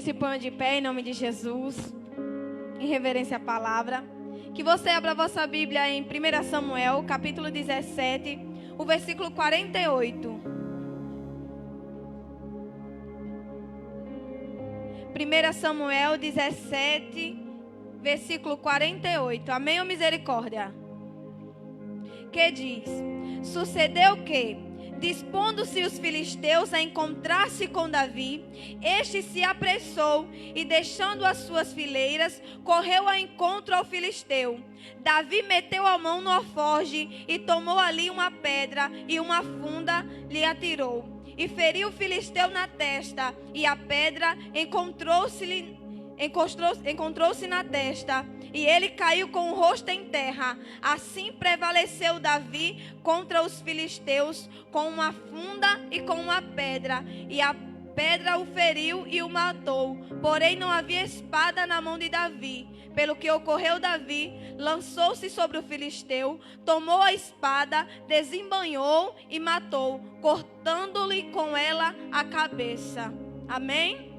se ponham de pé em nome de Jesus, em reverência à palavra. Que você abra a vossa Bíblia em 1 Samuel, capítulo 17, o versículo 48. 1 Samuel 17, versículo 48. Amém ou misericórdia? Que diz: sucedeu que, dispondo-se os filisteus a encontrar-se com Davi, este se apressou e, deixando as suas fileiras, correu ao encontro ao filisteu. Davi meteu a mão no alforje e tomou ali uma pedra e uma funda lhe atirou. E feriu o filisteu na testa, e a pedra encontrou-se na testa, e ele caiu com o rosto em terra. Assim prevaleceu Davi contra os filisteus com uma funda e com uma pedra, e a pedra o feriu e o matou. Porém não havia espada na mão de Davi. Pelo que ocorreu, Davi lançou-se sobre o filisteu, tomou a espada, desembainhou e matou, cortando-lhe com ela a cabeça. Amém?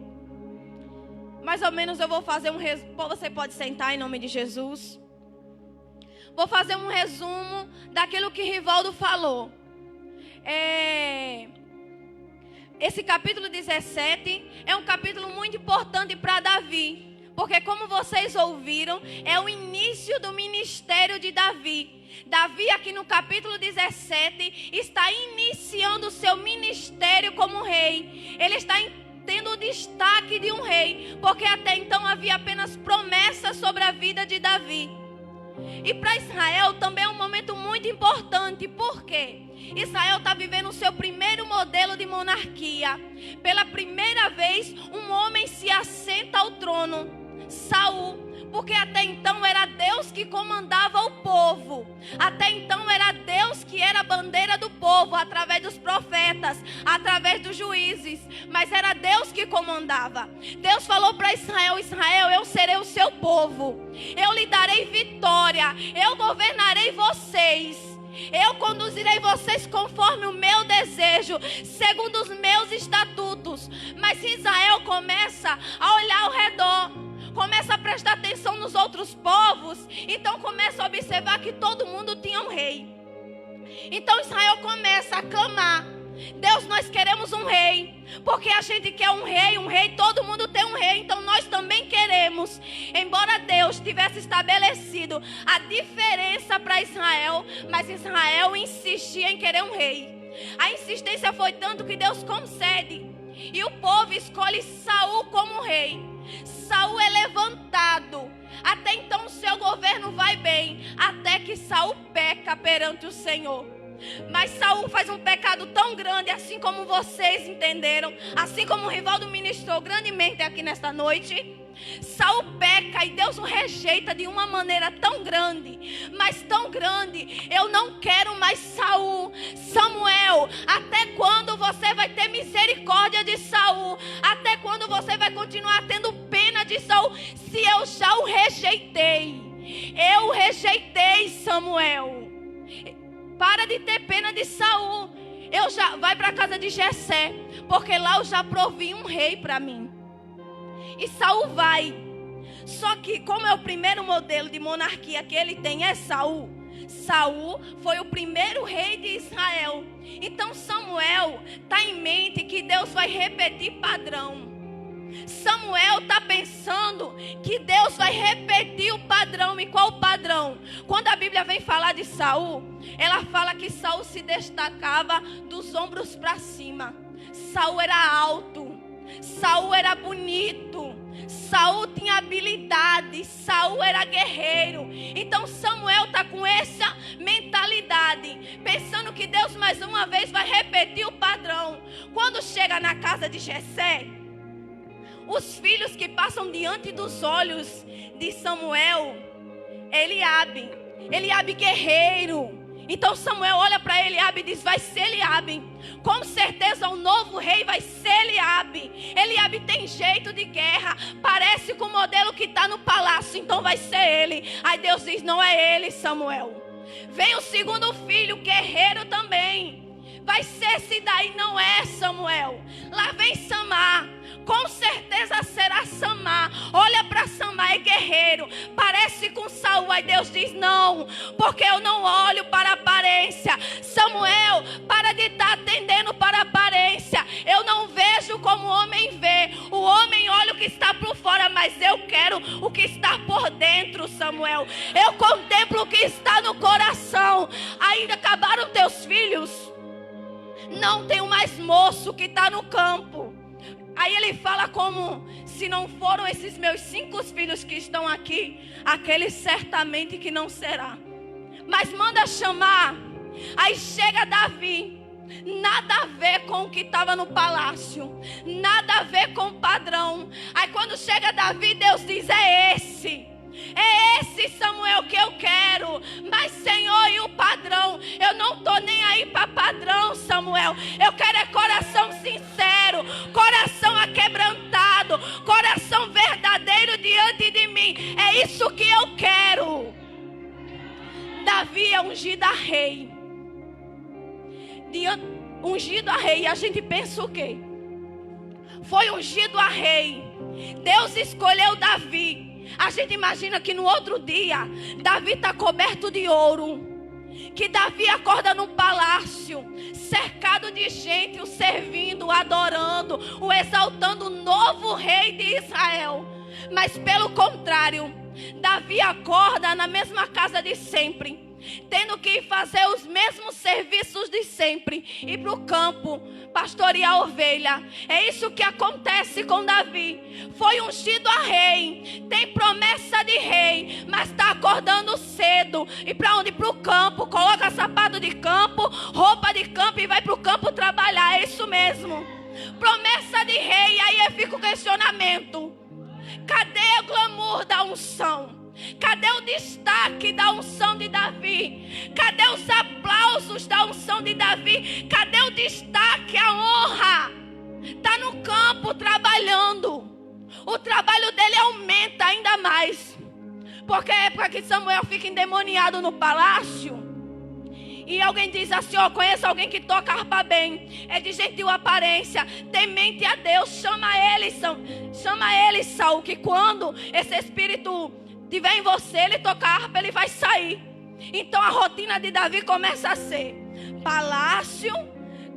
Mais ou menos eu vou fazer um resumo. Você pode sentar em nome de Jesus. Vou fazer um resumo daquilo que Rivaldo falou. Esse capítulo 17 é um capítulo muito importante para Davi. Porque, como vocês ouviram, é o início do ministério de Davi. Davi, aqui no capítulo 17, está iniciando o seu ministério como rei. Ele está tendo o destaque de um rei, porque até então havia apenas promessas sobre a vida de Davi. E para Israel também é um momento muito importante. Por quê? Israel está vivendo o seu primeiro modelo de monarquia. Pela primeira vez, um homem se assenta ao trono, Saul. Porque até então era Deus que comandava o povo. Até então era Deus que era a bandeira do povo, através dos profetas, através dos juízes. Mas era Deus que comandava. Deus falou para Israel: Israel, eu serei o seu povo. Eu lhe darei vitória. Eu governarei vocês. Eu conduzirei vocês conforme o meu desejo, segundo os meus estatutos. Mas se Israel começa a olhar ao redor, começa a prestar atenção nos outros povos, então começa a observar que todo mundo tinha um rei. Então Israel começa a clamar: Deus, nós queremos um rei. Porque a gente quer um rei, todo mundo tem um rei, então nós também queremos. Embora Deus tivesse estabelecido a diferença para Israel, mas Israel insistia em querer um rei. A insistência foi tanto que Deus concede, e o povo escolhe Saul como rei. Saul é levantado. Até então o seu governo vai bem, até que Saul peca perante o Senhor. Mas Saul faz um pecado tão grande, assim como vocês entenderam, assim como o Rivaldo ministrou grandemente aqui nesta noite. Saul peca e Deus o rejeita de uma maneira tão grande, mas tão grande: eu não quero mais Saul. Samuel, até quando você vai ter misericórdia de Saul? Até quando você vai continuar tendo pena de Saul, se eu já o rejeitei? Eu o rejeitei, Samuel. Para de ter pena de Saul. Vai para a casa de Jessé, porque lá eu já provi um rei para mim. E Saul vai. Só que como é o primeiro modelo de monarquia que ele tem é Saul. Saul foi o primeiro rei de Israel. Então Samuel está em mente que Deus vai repetir padrão. Samuel está pensando que Deus vai repetir o padrão. E qual o padrão? Quando a Bíblia vem falar de Saul, ela fala que Saul se destacava dos ombros para cima. Saul era alto, Saul era bonito, Saul tinha habilidade, Saul era guerreiro. Então Samuel está com essa mentalidade, pensando que Deus mais uma vez vai repetir o padrão. Quando chega na casa de Jessé, os filhos que passam diante dos olhos de Samuel, Eliabe guerreiro. Então Samuel olha para Eliabe e diz: vai ser Eliabe. Com certeza o novo rei vai ser Eliabe. Eliabe tem jeito de guerra, parece com o modelo que está no palácio, então vai ser ele. Aí Deus diz: não é ele, Samuel. Vem o segundo filho, guerreiro também. Vai ser esse daí, não é Samuel. Lá vem Samar. Com certeza será Saul. Aí Deus diz: não, porque eu não olho para a aparência. Samuel, para de estar atendendo para a aparência. Eu não vejo como o homem vê. O homem olha o que está por fora, mas eu quero o que está por dentro, Samuel. Eu contemplo o que está no coração. Ainda acabaram teus filhos? Não tenho mais moço que está no campo. Aí ele fala como se não foram esses meus 5 filhos que estão aqui, aquele certamente que não será. Mas manda chamar. Aí chega Davi. Nada a ver com o que estava no palácio. Nada a ver com o padrão. Aí quando chega Davi, Deus diz: é esse. É esse Samuel que eu quero. Mas Senhor, e o padrão? Eu não estou nem aí para padrão, Samuel. Eu quero é coração sincero, coração aquebrantado, coração verdadeiro diante de mim. É isso que eu quero. Davi é ungido a rei. Ungido a rei. E a gente pensa o quê? Foi ungido a rei. Deus escolheu Davi. A gente imagina que no outro dia Davi está coberto de ouro, que Davi acorda num palácio, cercado de gente, o servindo, o adorando, o exaltando, o novo rei de Israel. Mas pelo contrário, Davi acorda na mesma casa de sempre, tendo que fazer os mesmos serviços de sempre, ir para o campo, pastorear a ovelha. É isso que acontece com Davi. Foi ungido a rei, tem promessa de rei, mas está acordando cedo. E para onde? Para o campo. Coloca sapato de campo, roupa de campo e vai para o campo trabalhar. É isso mesmo. Promessa de rei. E aí fica o questionamento: cadê o glamour da unção? Cadê o destaque da unção de Davi? Cadê os aplausos da unção de Davi? Cadê o destaque, a honra? Está no campo trabalhando. O trabalho dele aumenta ainda mais. Porque é época que Samuel fica endemoniado no palácio. E alguém diz assim: ó, conheço alguém que toca harpa bem, é de gentil aparência, temente a Deus. Chama ele, Saul, que quando esse espírito tiver em você, ele tocar harpa, ele vai sair. Então a rotina de Davi começa a ser palácio,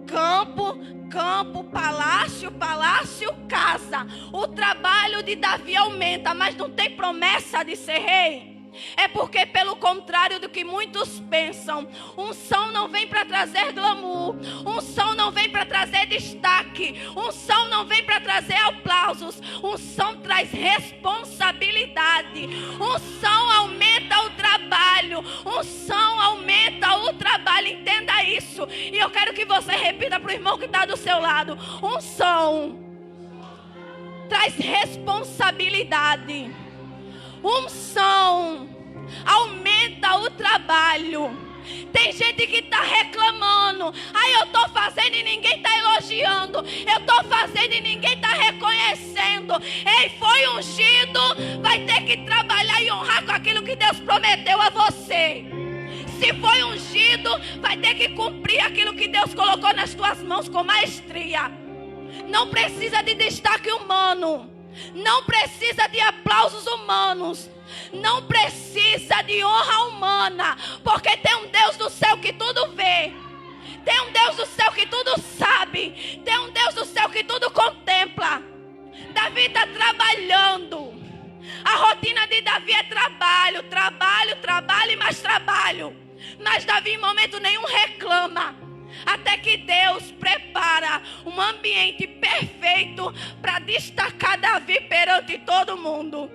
campo, campo, palácio, palácio, casa. O trabalho de Davi aumenta, mas não tem promessa de ser rei. É porque, pelo contrário do que muitos pensam, unção não vem para trazer glamour, unção não vem para trazer destaque, unção não vem para trazer aplausos, unção traz responsabilidade, unção aumenta o trabalho, unção aumenta o trabalho. Entenda isso. E eu quero que você repita para o irmão que está do seu lado: unção traz responsabilidade. Unção aumenta o trabalho. Tem gente que está reclamando: ai, eu estou fazendo e ninguém está elogiando, eu estou fazendo e ninguém está reconhecendo. Ei, foi ungido, vai ter que trabalhar e honrar com aquilo que Deus prometeu a você. Se foi ungido, vai ter que cumprir aquilo que Deus colocou nas tuas mãos com maestria. Não precisa de destaque humano, não precisa de aplausos humanos, não precisa de honra humana, porque tem um Deus do céu que tudo vê, tem um Deus do céu que tudo sabe, tem um Deus do céu que tudo contempla. Davi está trabalhando. A rotina de Davi é trabalho, trabalho, trabalho e mais trabalho. Mas Davi em momento nenhum reclama, até que Deus prepara um ambiente perfeito para destacar Davi perante todo mundo.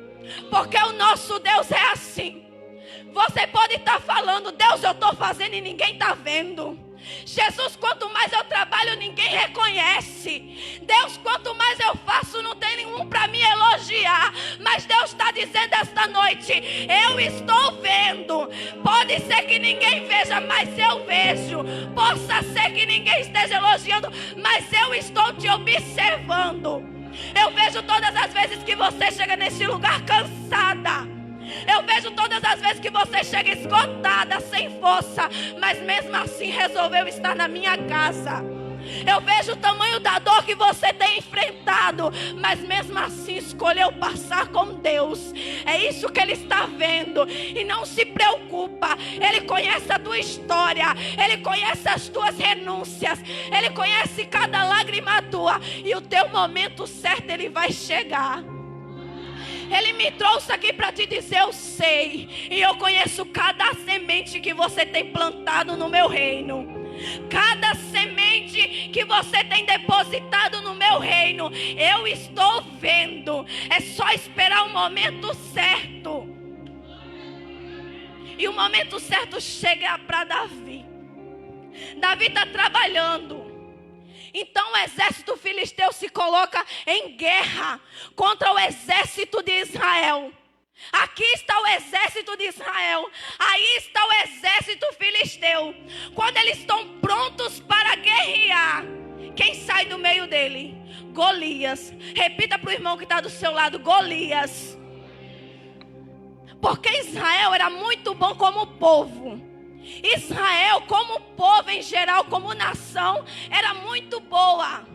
Porque o nosso Deus é assim. Você pode estar falando: Deus, eu estou fazendo e ninguém está vendo. Jesus, quanto mais eu trabalho, ninguém reconhece. Deus, quanto mais eu faço, não tem nenhum para me elogiar. Mas Deus está dizendo esta noite: eu estou vendo. Pode ser que ninguém veja, mas eu vejo. Possa ser que ninguém esteja elogiando, mas eu estou te observando. Eu vejo todas as vezes que você chega neste lugar cansada. Eu vejo todas as vezes que você chega esgotada, sem força, mas mesmo assim resolveu estar na minha casa. Eu vejo o tamanho da dor que você tem enfrentado, mas mesmo assim escolheu passar com Deus. É isso que Ele está vendo. E não se preocupa, Ele conhece a tua história, Ele conhece as tuas renúncias, Ele conhece cada lágrima tua, e o teu momento certo Ele vai chegar. Ele me trouxe aqui para te dizer: eu sei, e eu conheço cada semente que você tem plantado no meu reino. Cada semente que você tem depositado no meu reino, eu estou vendo. É só esperar o momento certo. E o momento certo chega para Davi. Davi está trabalhando. Então o exército filisteu se coloca em guerra contra o exército de Israel. Aqui está o exército de Israel, aí está o exército filisteu. Quando eles estão prontos para guerrear, quem sai do meio dele? Golias. Repita para o irmão que está do seu lado: Golias. Porque Israel era muito bom como povo. Israel como povo em geral, como nação, era muito boa.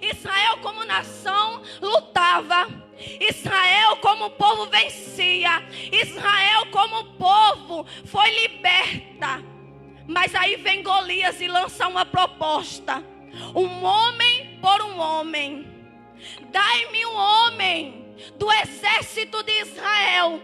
Israel como nação lutava. Israel como povo vencia. Israel como povo foi liberta. Mas aí vem Golias e lança uma proposta: um homem por um homem. Dai-me um homem do exército de Israel.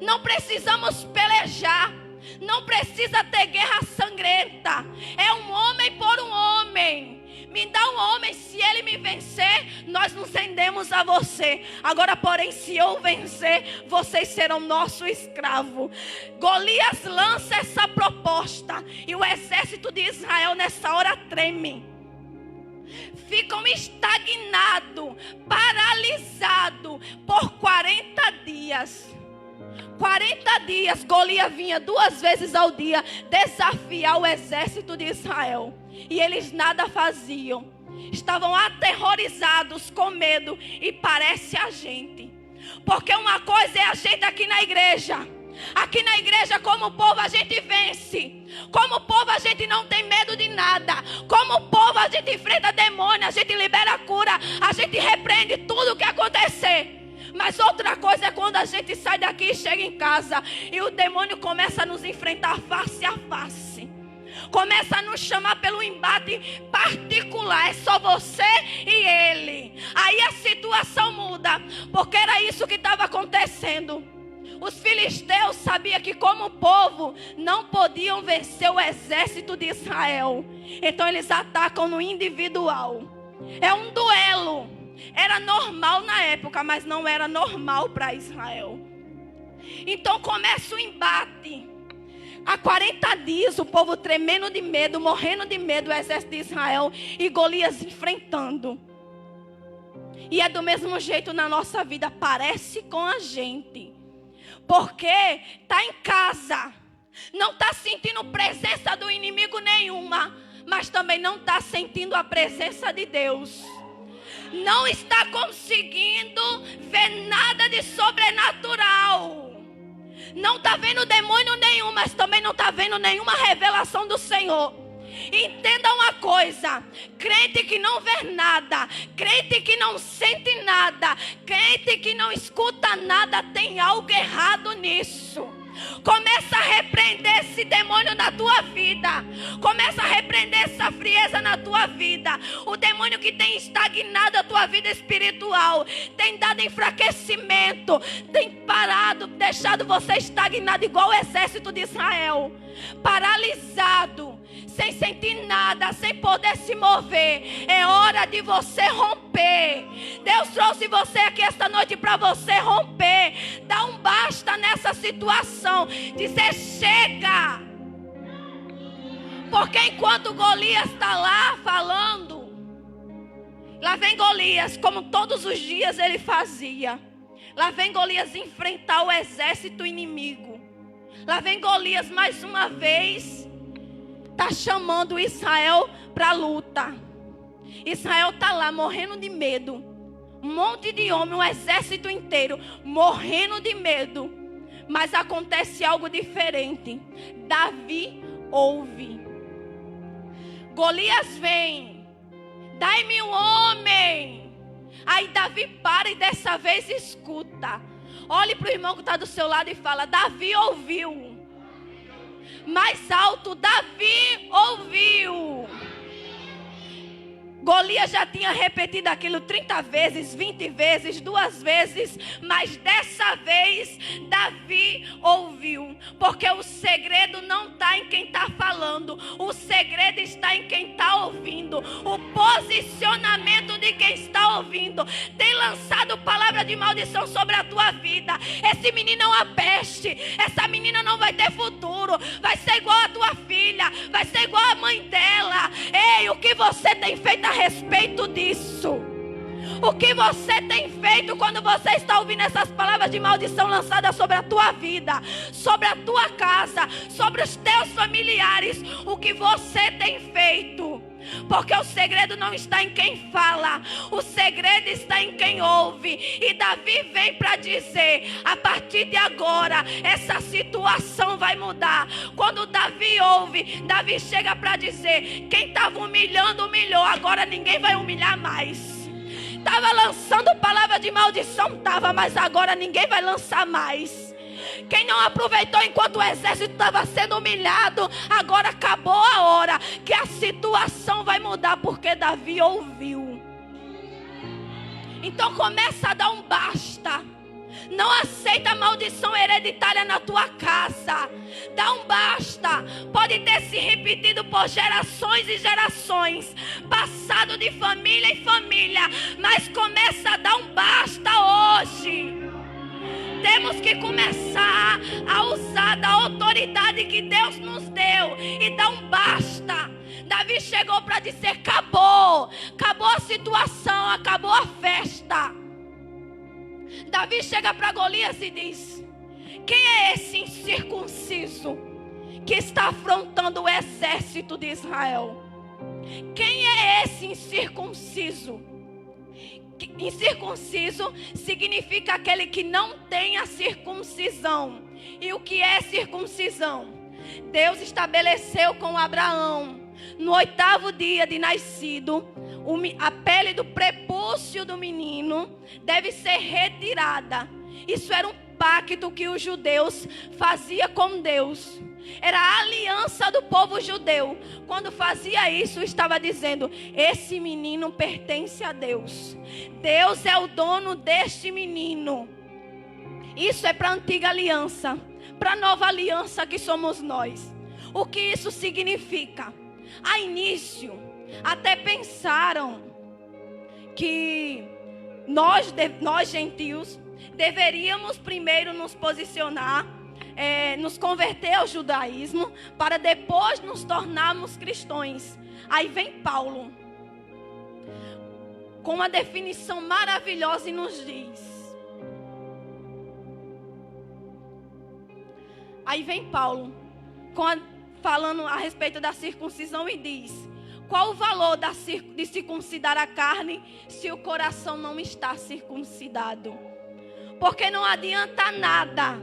Não precisamos pelejar, não precisa ter guerra sangrenta. É um homem por um homem. Me dá um homem, se ele me vencer, nós nos rendemos a você. Agora, porém, se eu vencer, vocês serão nosso escravo. Golias lança essa proposta, e o exército de Israel nessa hora treme. Ficam estagnados, paralisados por 40 dias. 40 dias, Golias vinha 2 vezes ao dia desafiar o exército de Israel. E eles nada faziam. Estavam aterrorizados, com medo. E parece a gente. Porque uma coisa é a gente aqui na igreja. Aqui na igreja, como povo, a gente vence. Como povo, a gente não tem medo de nada. Como povo, a gente enfrenta demônio, a gente libera a cura, a gente repreende tudo o que acontecer. Mas outra coisa é quando a gente sai daqui e chega em casa e o demônio começa a nos enfrentar face a face. Começa a nos chamar pelo embate particular. É só você e ele. Aí a situação muda, porque era isso que estava acontecendo. Os filisteus sabiam que como povo não podiam vencer o exército de Israel. Então eles atacam no individual. É um duelo. Era normal na época, mas não era normal para Israel. Então começa o embate. Há 40 dias o povo tremendo de medo, morrendo de medo, o exército de Israel, e Golias enfrentando. E é do mesmo jeito na nossa vida, parece com a gente. Porque está em casa, não está sentindo presença do inimigo nenhuma, mas também não está sentindo a presença de Deus. Não está conseguindo ver nada de sobrenatural. Não está vendo demônio nenhum, mas também não está vendo nenhuma revelação do Senhor. Entenda uma coisa: crente que não vê nada, crente que não sente nada, crente que não escuta nada, tem algo errado nisso. Começa a repreender esse demônio na tua vida. Começa a repreender essa frieza na tua vida. O demônio que tem estagnado a tua vida espiritual, tem dado enfraquecimento, tem parado, deixado você estagnado igual o exército de Israel, paralisado, sem sentir nada, sem poder se mover. É hora de você romper. Deus trouxe você aqui esta noite para você romper. Dar um basta nessa situação. Dizer chega. Porque enquanto Golias está lá falando, lá vem Golias, como todos os dias ele fazia. Lá vem Golias enfrentar o exército inimigo. Lá vem Golias mais uma vez, está chamando Israel para a luta. Israel está lá morrendo de medo. Um monte de homem, um exército inteiro morrendo de medo. Mas acontece algo diferente. Davi ouve. Golias vem Dai-me um homem. Aí Davi para e dessa vez escuta. Olhe para o irmão que está do seu lado e fala: Davi ouviu. Mais alto, Davi ouviu. Golias já tinha repetido aquilo 30 vezes, 20 vezes, 2 vezes, mas dessa vez Davi ouviu, porque o segredo não está em quem está falando, o segredo está em quem está ouvindo. O posicionamento de quem está ouvindo tem lançado palavra de maldição sobre a tua vida. Esse menino é uma peste, essa menina não vai ter futuro, vai ser igual a tua filha, vai ser igual a mãe dela. Ei, o que você tem feito a respeito disso? O que você tem feito quando você está ouvindo essas palavras de maldição lançadas sobre a tua vida, sobre a tua casa, sobre os teus familiares? O que você tem feito? Porque o segredo não está em quem fala, o segredo está em quem ouve. E Davi vem para dizer: a partir de agora essa situação vai mudar. Quando Davi ouve, Davi chega para dizer: quem estava humilhando, humilhou, agora ninguém vai humilhar mais. Estava lançando palavra de maldição, estava, mas agora ninguém vai lançar mais. Quem não aproveitou enquanto o exército estava sendo humilhado, agora acabou a hora que a situação vai mudar, porque Davi ouviu. Então começa a dar um basta. Não aceita a maldição hereditária na tua casa. Dá um basta. Pode ter se repetido por gerações e gerações, passado de família em família, mas começa a dar um basta hoje. Temos que começar a usar da autoridade que Deus nos deu e dar um basta. Davi chegou para dizer: acabou. Acabou a situação, acabou a festa. Davi chega para Golias e diz: quem é esse incircunciso que está afrontando o exército de Israel? Quem é esse incircunciso? Incircunciso significa aquele que não tem a circuncisão. E o que é circuncisão? Deus estabeleceu com Abraão, no 8º dia de nascido, a pele do prepúcio do menino deve ser retirada. Isso era um pacto que os judeus faziam com Deus. Era a aliança do povo judeu. Quando fazia isso, estava dizendo: esse menino pertence a Deus. Deus é o dono deste menino. Isso é para a antiga aliança. Para a nova aliança que somos nós. O que isso significa? A início, até pensaram que nós gentios deveríamos primeiro nos posicionar, nos converter ao judaísmo, para depois nos tornarmos cristãos. Aí vem Paulo com uma definição maravilhosa e nos diz. Aí vem Paulo falando a respeito da circuncisão e diz: qual o valor de circuncidar a carne se o coração não está circuncidado? Porque não adianta nada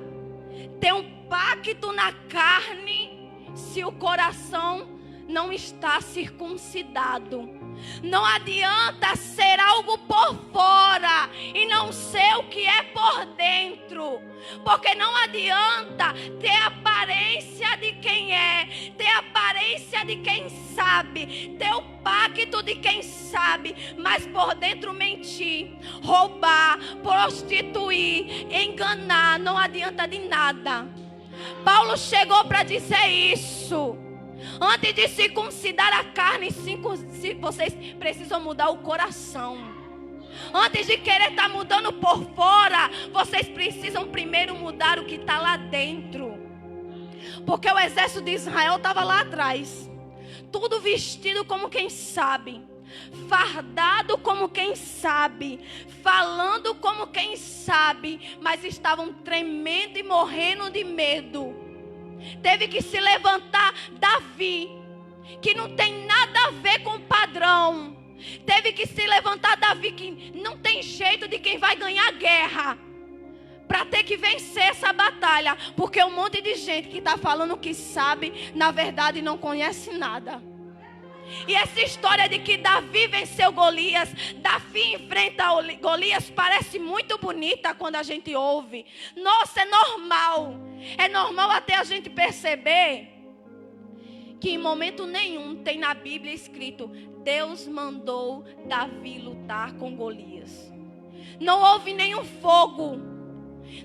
ter um pacto na carne se o coração não está circuncidado. Não adianta ser algo por fora e não ser o que é por dentro. Porque não adianta ter aparência de quem é, ter aparência de quem sabe, ter o pacto de quem sabe, mas por dentro mentir, roubar, prostituir, enganar, não adianta de nada. Paulo chegou para dizer isso. Antes de circuncidar a carne, vocês precisam mudar o coração. Antes de querer estar mudando por fora, vocês precisam primeiro mudar o que está lá dentro. Porque o exército de Israel estava lá atrás, tudo vestido como quem sabe, fardado como quem sabe, falando como quem sabe, mas estavam tremendo e morrendo de medo. Teve que se levantar Davi, que não tem nada a ver com o padrão. Teve que se levantar Davi, que não tem jeito de quem vai ganhar a guerra, para ter que vencer essa batalha. Porque um monte de gente que está falando que sabe, na verdade não conhece nada. E essa história de que Davi venceu Golias, Davi enfrenta Golias, parece muito bonita quando a gente ouve. Nossa, é normal. É normal até a gente perceber que em momento nenhum tem na Bíblia escrito: Deus mandou Davi lutar com Golias. Não houve nenhum fogo,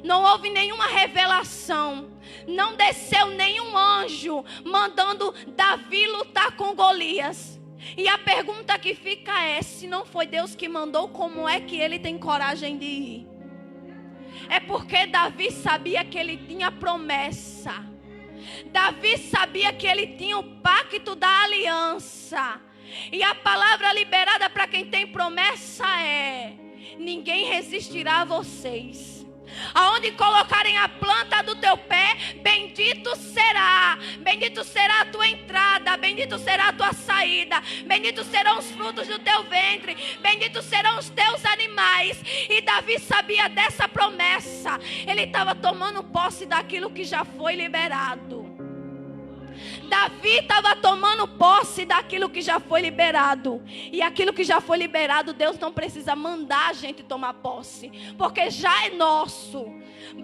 não houve nenhuma revelação, não desceu nenhum anjo mandando Davi lutar com Golias. E a pergunta que fica é: se não foi Deus que mandou, como é que ele tem coragem de ir? É porque Davi sabia que ele tinha promessa. Davi sabia que ele tinha o pacto da aliança. E a palavra liberada para quem tem promessa é: ninguém resistirá a vocês. Aonde colocarem a planta do teu pé, bendito será. Bendito será a tua entrada, bendito será a tua saída, bendito serão os frutos do teu ventre, bendito serão os teus animais. E Davi sabia dessa promessa. Ele estava tomando posse daquilo que já foi liberado. Davi estava tomando posse daquilo que já foi liberado. E aquilo que já foi liberado, Deus não precisa mandar a gente tomar posse, porque já é nosso.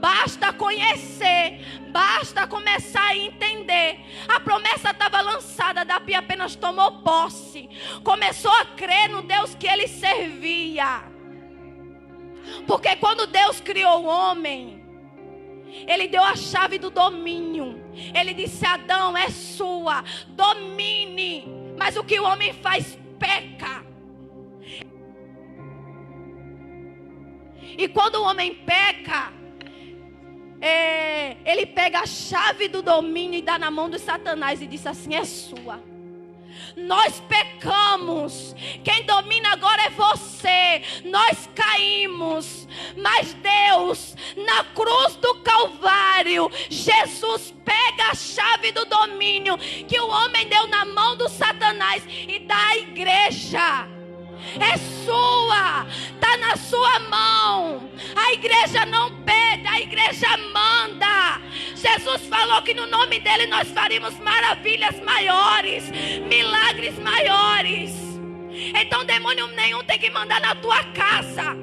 Basta conhecer, basta começar a entender. A promessa estava lançada, Davi apenas tomou posse. Começou a crer no Deus que ele servia. Porque quando Deus criou o homem, ele deu a chave do domínio. Ele disse: Adão, é sua, domine. Mas o que o homem faz? Peca. E quando o homem peca, ele pega a chave do domínio e dá na mão de Satanás e diz assim: é sua. Nós pecamos, quem domina agora é você. Nós caímos, mas Deus, na cruz do Calvário, Jesus pega a chave do domínio que o homem deu na mão do Satanás e dá à igreja. É sua, está na sua mão. A igreja não pede, a igreja manda. Jesus falou que no nome dele nós faríamos maravilhas maiores, milagres maiores. Então demônio nenhum tem que mandar na tua casa,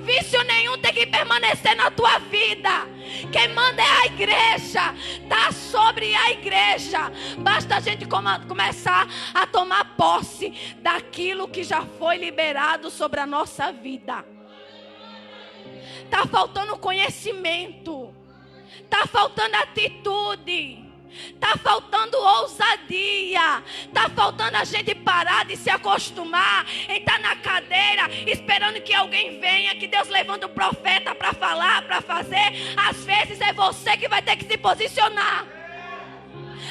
vício nenhum tem que permanecer na tua vida. Quem manda é a igreja, está sobre a igreja. Basta a gente começar a tomar posse daquilo que já foi liberado sobre a nossa vida. Está faltando conhecimento, está faltando atitude, está faltando ousadia, está faltando a gente parar de se acostumar em estar na cadeira esperando que alguém venha, que Deus levanta o profeta para falar, para fazer. Às vezes é você que vai ter que se posicionar.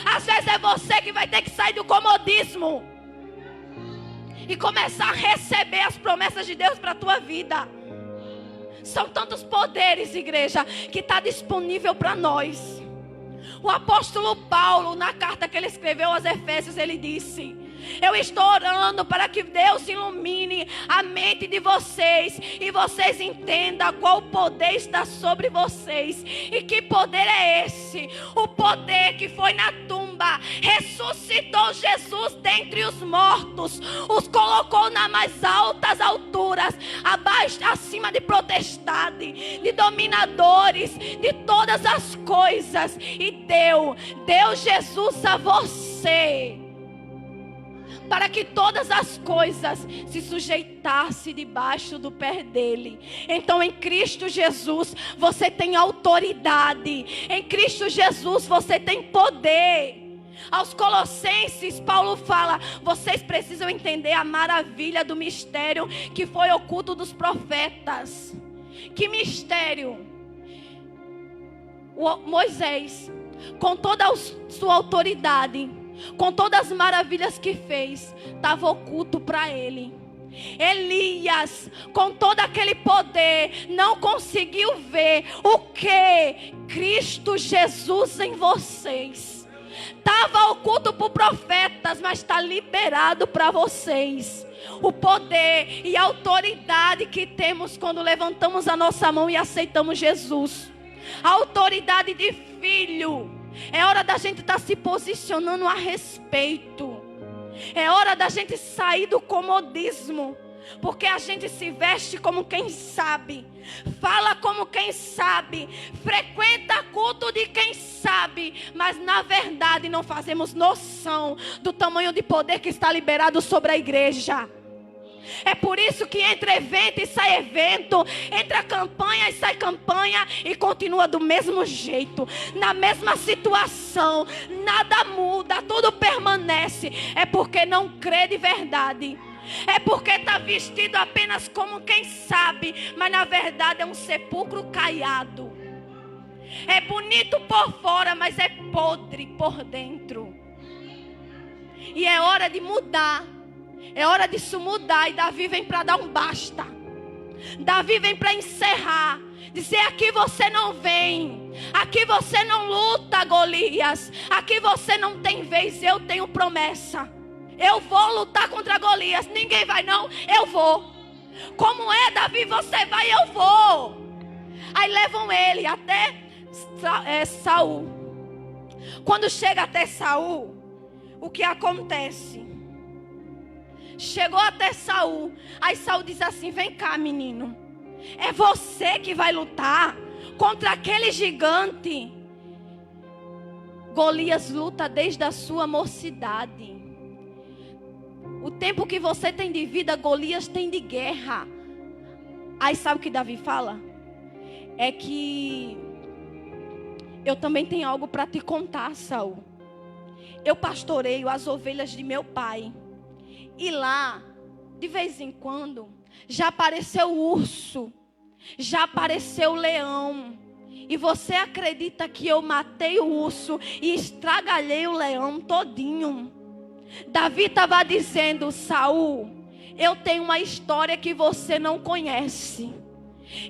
Às vezes é você que vai ter que sair do comodismo e começar a receber as promessas de Deus para a tua vida. São tantos poderes, igreja, que está disponível para nós. O apóstolo Paulo, na carta que ele escreveu aos Efésios, ele disse: eu estou orando para que Deus ilumine a mente de vocês e vocês entendam qual poder está sobre vocês. E que poder é esse? O poder que foi na tumba, ressuscitou Jesus dentre os mortos, os colocou nas mais altas alturas, acima de potestade, de dominadores, de todas as coisas, e deu Jesus a você, para que todas as coisas se sujeitassem debaixo do pé dele. Então em Cristo Jesus você tem autoridade. Em Cristo Jesus você tem poder. Aos Colossenses, Paulo fala: vocês precisam entender a maravilha do mistério que foi oculto dos profetas. Que mistério? Moisés, com toda a sua autoridade, com todas as maravilhas que fez, estava oculto para ele. Elias, com todo aquele poder, não conseguiu ver o que? Cristo Jesus em vocês. Estava oculto para os profetas, mas está liberado para vocês. O poder e a autoridade que temos quando levantamos a nossa mão e aceitamos Jesus. A autoridade de filho. É hora da gente estar se posicionando a respeito. É hora da gente sair do comodismo. Porque a gente se veste como quem sabe, fala como quem sabe, frequenta culto de quem sabe, mas na verdade não fazemos noção do tamanho de poder que está liberado sobre a igreja. É por isso que entra evento e sai evento, entra campanha e sai campanha, e continua do mesmo jeito, na mesma situação, nada muda, tudo permanece. É porque não crê de verdade. É porque está vestido apenas como quem sabe, mas na verdade é um sepulcro caiado. É bonito por fora, mas é podre por dentro. E é hora de mudar. É hora disso mudar. E Davi vem para dar um basta. Davi vem para encerrar. Dizer: aqui você não vem. Aqui você não luta, Golias. Aqui você não tem vez. Eu tenho promessa. Eu vou lutar contra Golias. Ninguém vai não, eu vou. Como é, Davi? Você vai, eu vou. Aí levam ele até Saul. Quando chega até Saul, o que acontece? Chegou até Saul. Aí Saul diz assim: vem cá, menino. É você que vai lutar contra aquele gigante. Golias luta desde a sua mocidade. O tempo que você tem de vida, Golias tem de guerra. Aí sabe o que Davi fala? É que eu também tenho algo para te contar, Saul. Eu pastoreio as ovelhas de meu pai. E lá, de vez em quando, já apareceu o urso. Já apareceu o leão. E você acredita que eu matei o urso e estragalhei o leão todinho? Davi estava dizendo: Saul, eu tenho uma história que você não conhece.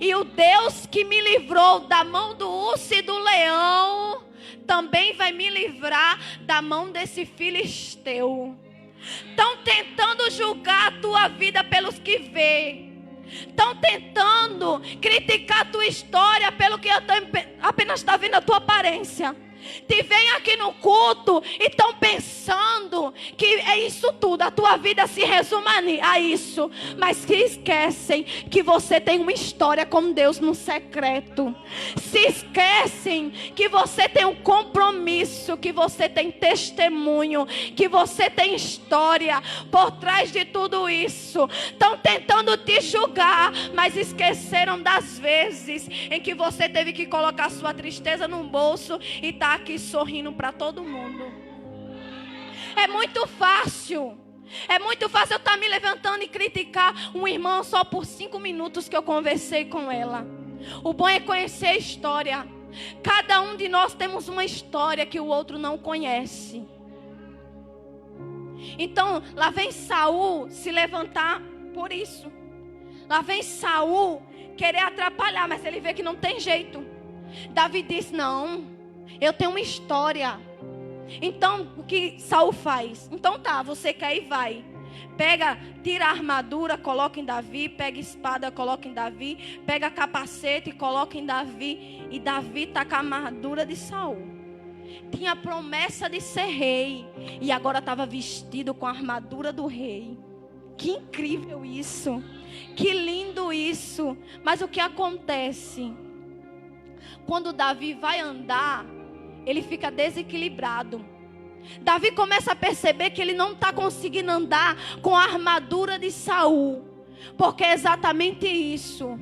E o Deus que me livrou da mão do urso e do leão também vai me livrar da mão desse filisteu. Estão tentando julgar a tua vida pelos que vê. Estão tentando criticar a tua história pelo que apenas está vendo a tua aparência. Te vem aqui no culto e estão pensando que é isso tudo, a tua vida se resume a isso, mas que esquecem que você tem uma história com Deus no secreto. Se esquecem que você tem um compromisso, que você tem testemunho, que você tem história por trás de tudo isso. Estão tentando te julgar, mas esqueceram das vezes em que você teve que colocar sua tristeza num bolso e tá aqui sorrindo para todo mundo. É muito fácil. É muito fácil eu estar me levantando e criticar um irmão só por 5 minutos que eu conversei com ela. O bom é conhecer a história. Cada um de nós temos uma história que o outro não conhece. Então, lá vem Saul se levantar por isso. Lá vem Saul querer atrapalhar, mas ele vê que não tem jeito. Davi diz: não, eu tenho uma história. Então, o que Saul faz? Então tá, você quer ir, vai. Pega, tira a armadura, coloca em Davi. Pega a espada, coloca em Davi. Pega capacete e coloca em Davi. E Davi tá com a armadura de Saul. Tinha a promessa de ser rei. E agora estava vestido com a armadura do rei. Que incrível isso. Que lindo isso. Mas o que acontece? Quando Davi vai andar, ele fica desequilibrado. Davi começa a perceber que ele não está conseguindo andar com a armadura de Saul. Porque é exatamente isso.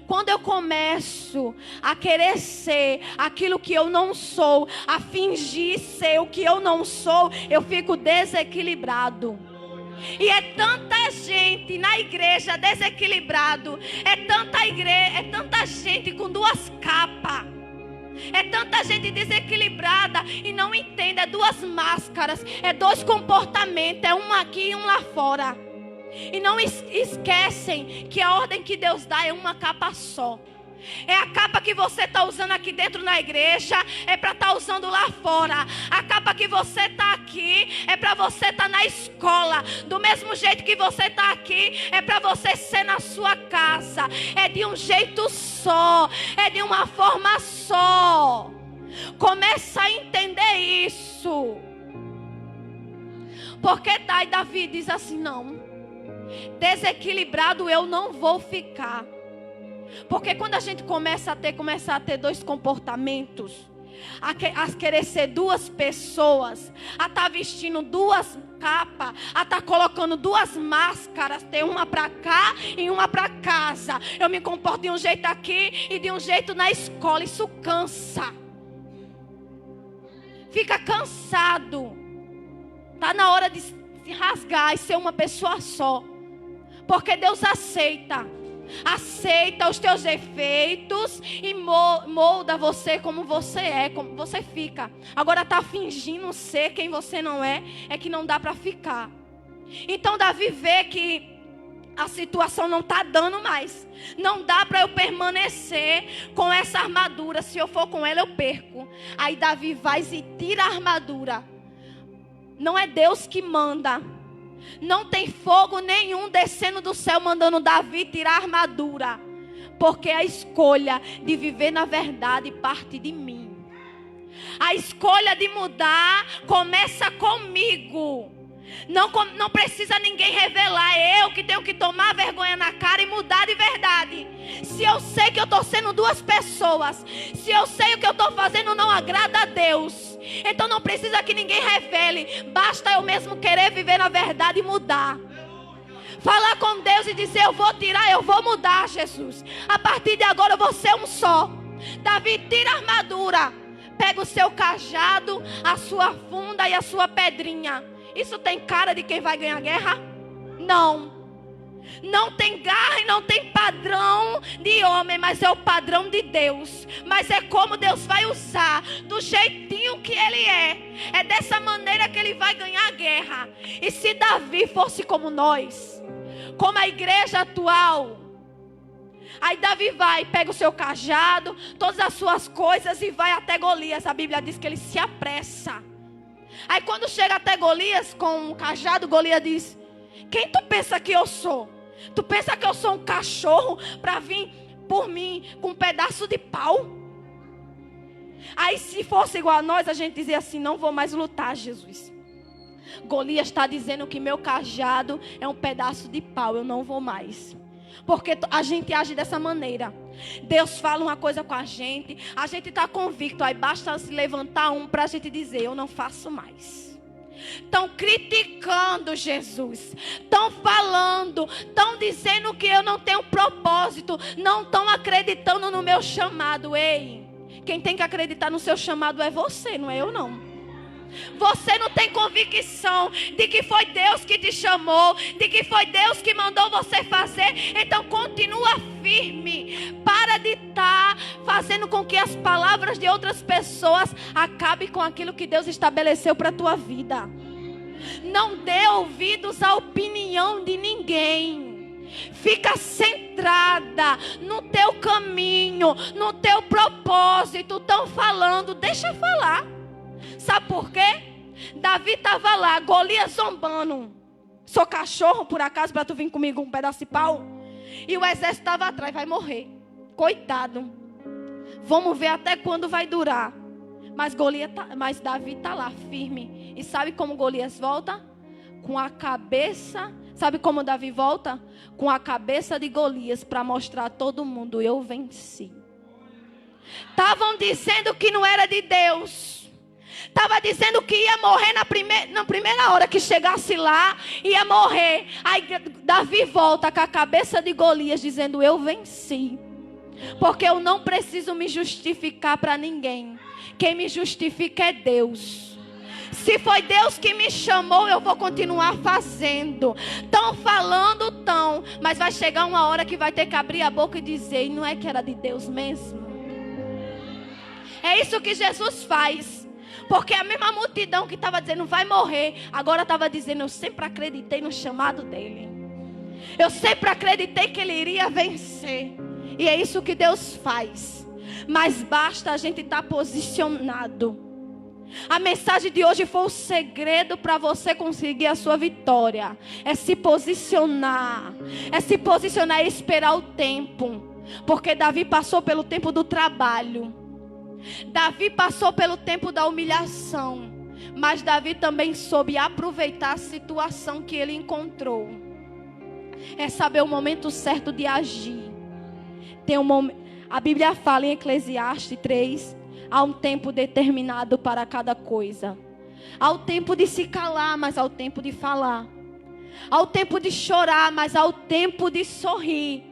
Quando eu começo a querer ser aquilo que eu não sou, a fingir ser o que eu não sou, eu fico desequilibrado. E é tanta gente na igreja desequilibrado. É tanta gente com 2 capas. É tanta gente desequilibrada e não entende. É 2 máscaras. É 2 comportamentos. É um aqui e um lá fora. E não esquecem que a ordem que Deus dá é uma capa só. É a capa que você está usando aqui dentro na igreja, é para estar usando lá fora. A capa que você está aqui é para você estar na escola. Do mesmo jeito que você está aqui, é para você ser na sua casa. É de um jeito só, é de uma forma só. Começa a entender isso. Porque tá, e Davi diz assim, não, desequilibrado eu não vou ficar. Porque quando a gente começa a ter dois comportamentos, a querer ser duas pessoas, a estar vestindo duas capas, a estar colocando duas máscaras, ter uma para cá e uma para casa. Eu me comporto de um jeito aqui e de um jeito na escola. Isso cansa. Fica cansado. Está na hora de se rasgar e ser uma pessoa só. Porque Deus aceita os teus defeitos e molda você como você é, como você fica. Agora está fingindo ser quem você não é que não dá para ficar. Então Davi vê que a situação não está dando mais. Não dá para eu permanecer com essa armadura. Se eu for com ela, eu perco. Aí Davi vai e tira a armadura. Não é Deus que manda. Não tem fogo nenhum descendo do céu mandando Davi tirar a armadura. Porque a escolha de viver na verdade parte de mim. A escolha de mudar começa comigo. Não precisa ninguém revelar. É eu que tenho que tomar vergonha na cara e mudar de verdade. Se eu sei que eu estou sendo duas pessoas, se eu sei o que eu estou fazendo não agrada a Deus, então não precisa que ninguém revele. Basta eu mesmo querer viver na verdade e mudar. Falar com Deus e dizer, eu vou tirar, eu vou mudar, Jesus. A partir de agora eu vou ser um só. Davi tira a armadura, pega o seu cajado, a sua funda e a sua pedrinha. Isso tem cara de quem vai ganhar guerra? Não. Não tem garra e não tem padrão de homem, mas é o padrão de Deus. Mas é como Deus vai usar, do jeitinho que Ele é. É dessa maneira que Ele vai ganhar a guerra. E se Davi fosse como nós, como a igreja atual, aí Davi vai, pega o seu cajado, todas as suas coisas e vai até Golias. A Bíblia diz que ele se apressa. Aí quando chega até Golias com um cajado, Golias diz, quem tu pensa que eu sou? Tu pensa que eu sou um cachorro para vir por mim com um pedaço de pau? Aí se fosse igual a nós, a gente dizia assim, não vou mais lutar, Jesus. Golias está dizendo que meu cajado é um pedaço de pau, eu não vou mais. Porque a gente age dessa maneira. Deus fala uma coisa com a gente está convicto, aí basta se levantar para a gente dizer, eu não faço mais. Estão criticando Jesus, estão falando, estão dizendo que eu não tenho propósito, não estão acreditando no meu chamado. Ei, quem tem que acreditar no seu chamado é você, não é eu não. Você não tem convicção de que foi Deus que te chamou, de que foi Deus que mandou você fazer, então continua firme. Para de estar fazendo com que as palavras de outras pessoas acabem com aquilo que Deus estabeleceu para a tua vida. Não dê ouvidos à opinião de ninguém. Fica centrada no teu caminho, no teu propósito. Estão falando, deixa falar. Sabe por quê? Davi estava lá, Golias zombando. Sou cachorro por acaso para tu vir comigo um pedaço de pau? E o exército estava atrás, vai morrer. Coitado. Vamos ver até quando vai durar. Mas Davi está lá firme. E sabe como Golias volta? Com a cabeça. Sabe como Davi volta? Com a cabeça de Golias para mostrar a todo mundo, eu venci. Estavam dizendo que não era de Deus. Estava dizendo que ia morrer na primeira hora que chegasse lá, ia morrer. Aí Davi volta com a cabeça de Golias dizendo, eu venci. Porque eu não preciso me justificar para ninguém. Quem me justifica é Deus. Se foi Deus que me chamou, eu vou continuar fazendo. Estão falando, mas vai chegar uma hora que vai ter que abrir a boca e dizer, e não é que era de Deus mesmo? É isso que Jesus faz. Porque a mesma multidão que estava dizendo vai morrer, agora estava dizendo, eu sempre acreditei no chamado dele. Eu sempre acreditei que ele iria vencer. E é isso que Deus faz. Mas basta a gente estar posicionado. A mensagem de hoje foi o segredo para você conseguir a sua vitória. É se posicionar. É se posicionar e esperar o tempo. Porque Davi passou pelo tempo do trabalho. Davi passou pelo tempo da humilhação. Mas Davi também soube aproveitar a situação que ele encontrou. É saber o momento certo de agir. A Bíblia fala em Eclesiastes 3, há um tempo determinado para cada coisa. Há o tempo de se calar, mas há o tempo de falar. Há o tempo de chorar, mas há o tempo de sorrir.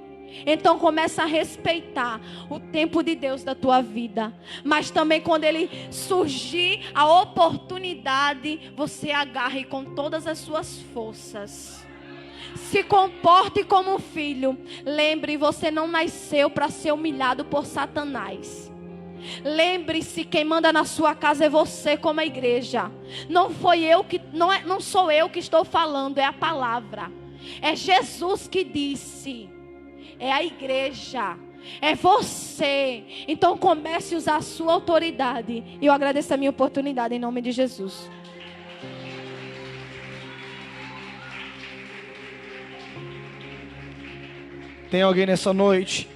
Então começa a respeitar o tempo de Deus da tua vida. Mas também quando ele surgir a oportunidade, você agarre com todas as suas forças. Se comporte como filho. Lembre, você não nasceu para ser humilhado por Satanás. Lembre-se, quem manda na sua casa é você como a igreja. Não sou eu que estou falando, é a palavra. É Jesus que disse. É a igreja. É você. Então comece a usar a sua autoridade. E eu agradeço a minha oportunidade em nome de Jesus. Tem alguém nessa noite